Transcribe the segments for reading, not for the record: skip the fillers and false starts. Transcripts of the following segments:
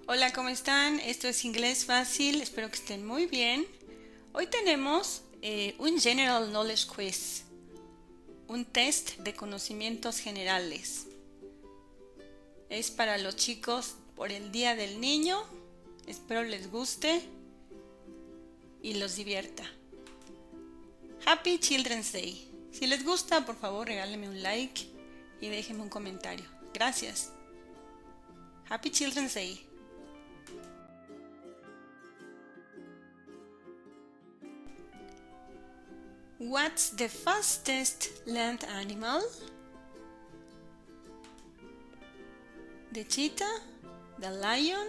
Hola, ¿cómo están? Esto es Inglés Fácil, espero que estén muy bien. Hoy tenemos un General Knowledge Quiz, un test de conocimientos generales. Es para los chicos por el Día del Niño, espero les guste y los divierta. Happy Children's Day. Si les gusta, por favor regálenme un like y déjenme un comentario. Gracias. Happy Children's Day. What's the fastest land animal? The cheetah, the lion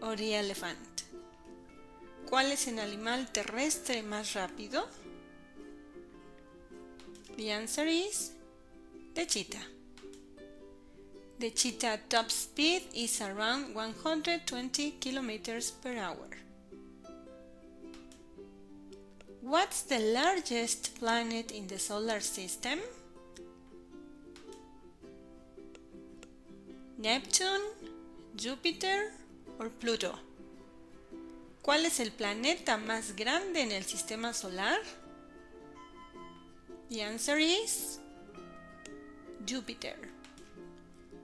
or the elephant? ¿Cuál es el animal terrestre más rápido? The answer is the cheetah. The cheetah top speed is around 120 kilometers per hour. What's the largest planet in the solar system? Neptune, Júpiter or Pluto? ¿Cuál es el planeta más grande en el sistema solar? The answer is Júpiter.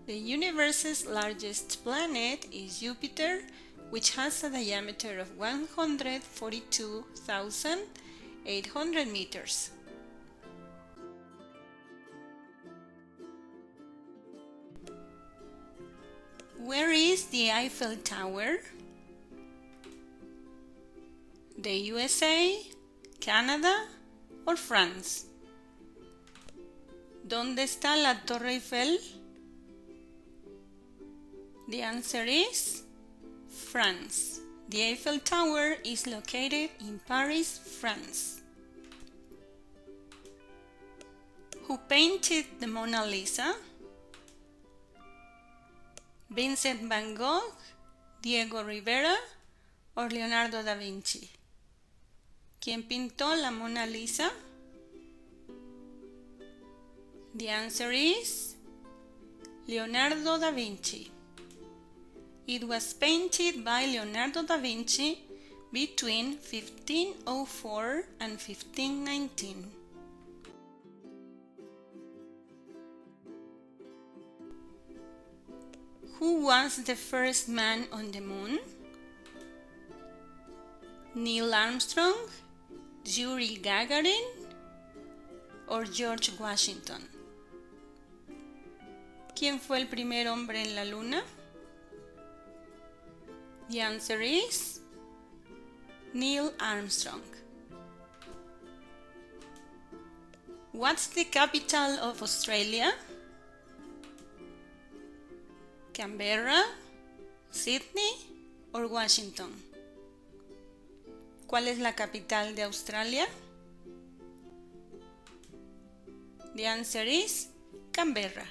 The universe's largest planet is Jupiter, which has a diameter of 142,800 meters. Where is the Eiffel Tower? The USA, Canada or France? ¿Dónde está la Torre Eiffel? The answer is France. The Eiffel Tower is located in Paris, France. Who painted the Mona Lisa? Vincent van Gogh, Diego Rivera o Leonardo da Vinci? ¿Quién pintó la Mona Lisa? The answer is Leonardo da Vinci. It was painted by Leonardo da Vinci between 1504 and 1519. Who was the first man on the moon? Neil Armstrong, Yuri Gagarin or George Washington? ¿Quién fue el primer hombre en la luna? The answer is Neil Armstrong. What's the capital of Australia? Canberra, Sydney or Washington? ¿Cuál es la capital de Australia? The answer is Canberra.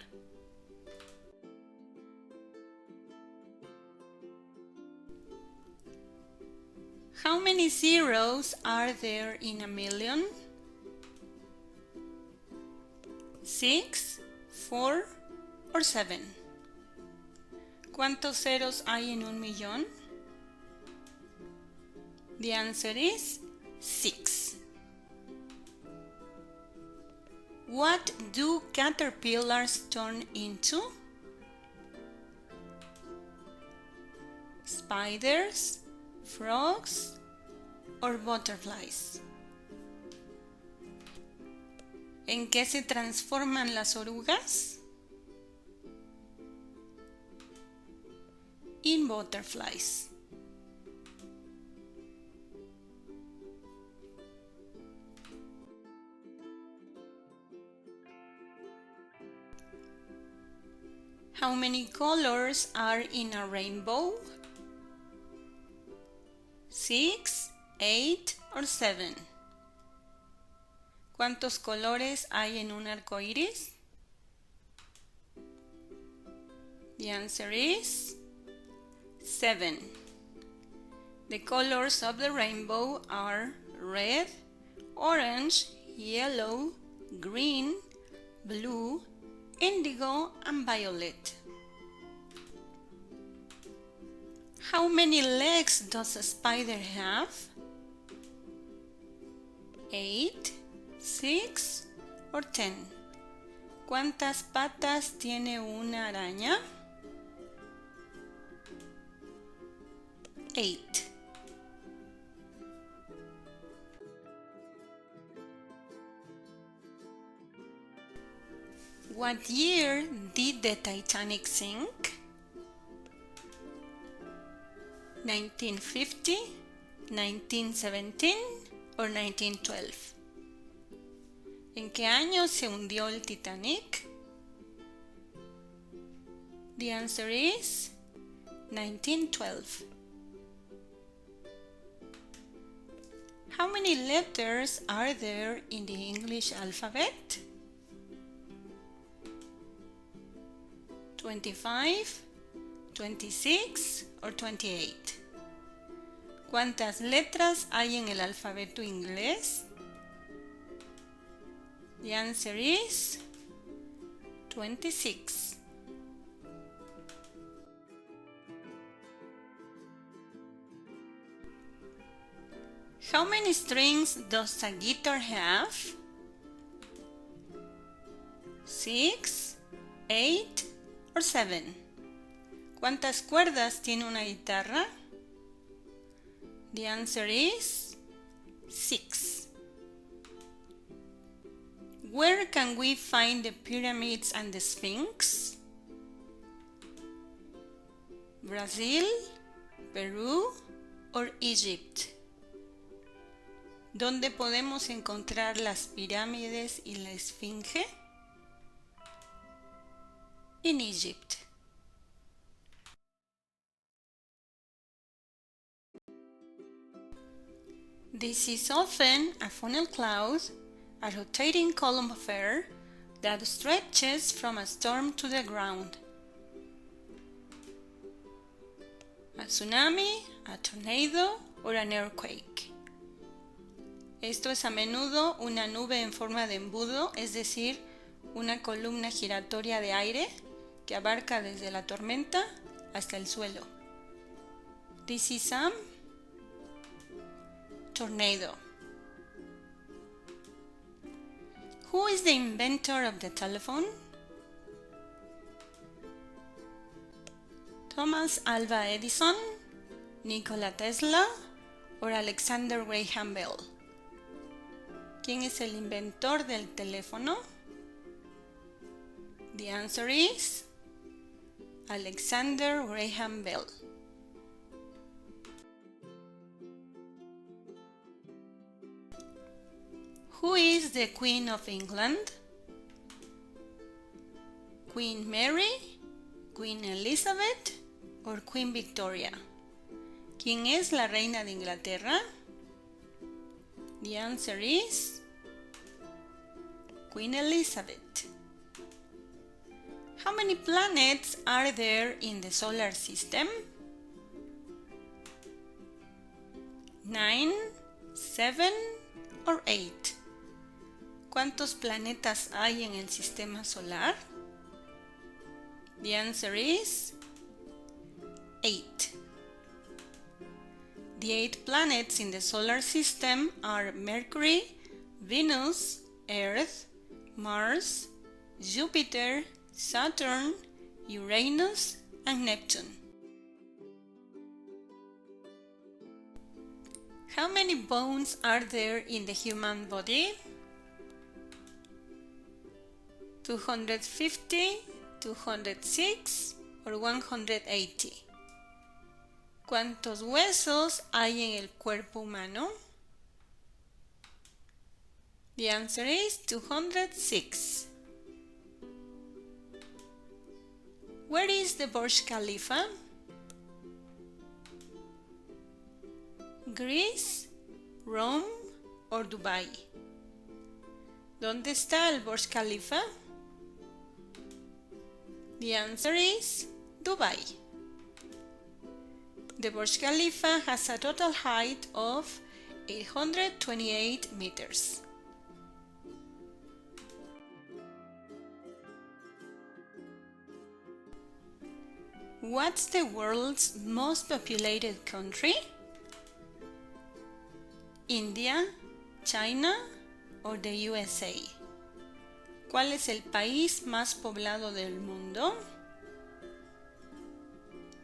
How many zeros are there in a million? 6, 4 or 7? ¿Cuántos ceros hay en un millón? The answer is 6. What do caterpillars turn into? Spiders, frogs or butterflies? ¿En qué se transforman las orugas? In butterflies. How many colors are in a rainbow? 6, 8 or 7? ¿Cuántos colores hay en un arco iris? The answer is 7. The colors of the rainbow are red, orange, yellow, green, blue, indigo and violet. How many legs does a spider have? 8, 6 or 10. ¿Cuántas patas tiene una araña? 8. What year did the Titanic sink? 1950, 1917 or 1912? ¿En qué año se hundió el Titanic? The answer is 1912. How many letters are there in the English alphabet? 25, 26 or 28? ¿Cuántas letras hay en el alfabeto inglés? The answer is 26. How many strings does a guitar have? 6, 8 or 7? ¿Cuántas cuerdas tiene una guitarra? The answer is 6. Where can we find the pyramids and the Sphinx? Brazil, Peru or Egypt? ¿Dónde podemos encontrar las pirámides y la esfinge? In Egypt. This is often a funnel cloud, a rotating column of air that stretches from a storm to the ground. A tsunami, a tornado or an earthquake. Esto es a menudo una nube en forma de embudo, es decir, una columna giratoria de aire que abarca desde la tormenta hasta el suelo. This is a tornado. Who is the inventor of the telephone? Thomas Alva Edison, Nikola Tesla or Alexander Graham Bell? ¿Quién es el inventor del teléfono? The answer is Alexander Graham Bell. Who is the Queen of England? Queen Mary, Queen Elizabeth or Queen Victoria? ¿Quién es la reina de Inglaterra? The answer is Queen Elizabeth. How many planets are there in the solar system? 9, 7 or 8? ¿Cuántos planetas hay en el sistema solar? The answer is 8. The 8 planets in the solar system are Mercury, Venus, Earth, Mars, Jupiter, Saturn, Uranus, and Neptune. How many bones are there in the human body? 250, 206 or 180? ¿Cuántos huesos hay en el cuerpo humano? The answer is 206. Where is the Burj Khalifa? Greece, Rome or Dubai? ¿Dónde está el Burj Khalifa? The answer is Dubai. The Burj Khalifa has a total height of 828 meters. What's the world's most populated country? India, China or the USA? ¿Cuál es el país más poblado del mundo?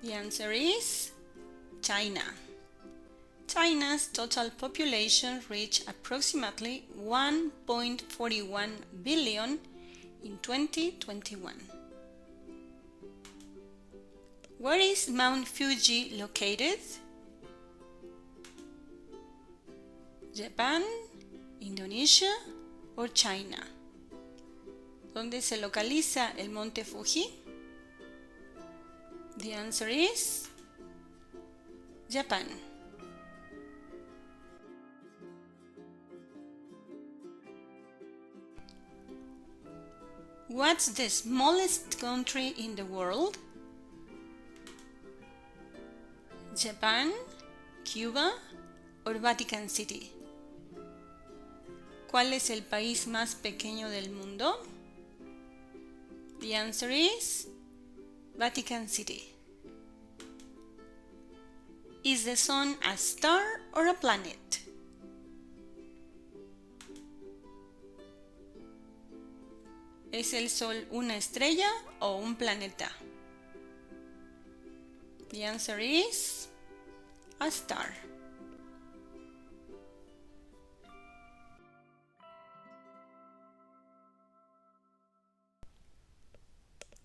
The answer is China. China's total population reached approximately 1.41 billion in 2021. Where is Mount Fuji located? Japan, Indonesia or China? ¿Dónde se localiza el monte Fuji? The answer is Japan. What's the smallest country in the world? Japan, Cuba or Vatican City? ¿Cuál es el país más pequeño del mundo? The answer is Vatican City. Is the sun a star or a planet? ¿Es el sol una estrella o un planeta? The answer is a star.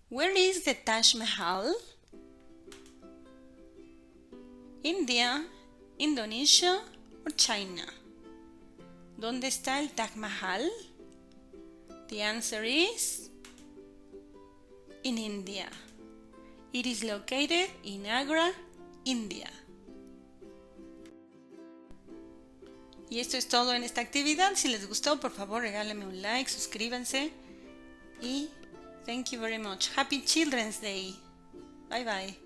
Where is the Taj Mahal? India, Indonesia or China? ¿Dónde está el Taj Mahal? The answer is in India. It is located in Agra, India. Y esto es todo en esta actividad. Si les gustó, por favor, regálenme un like, suscríbanse y thank you very much. Happy Children's Day. Bye bye.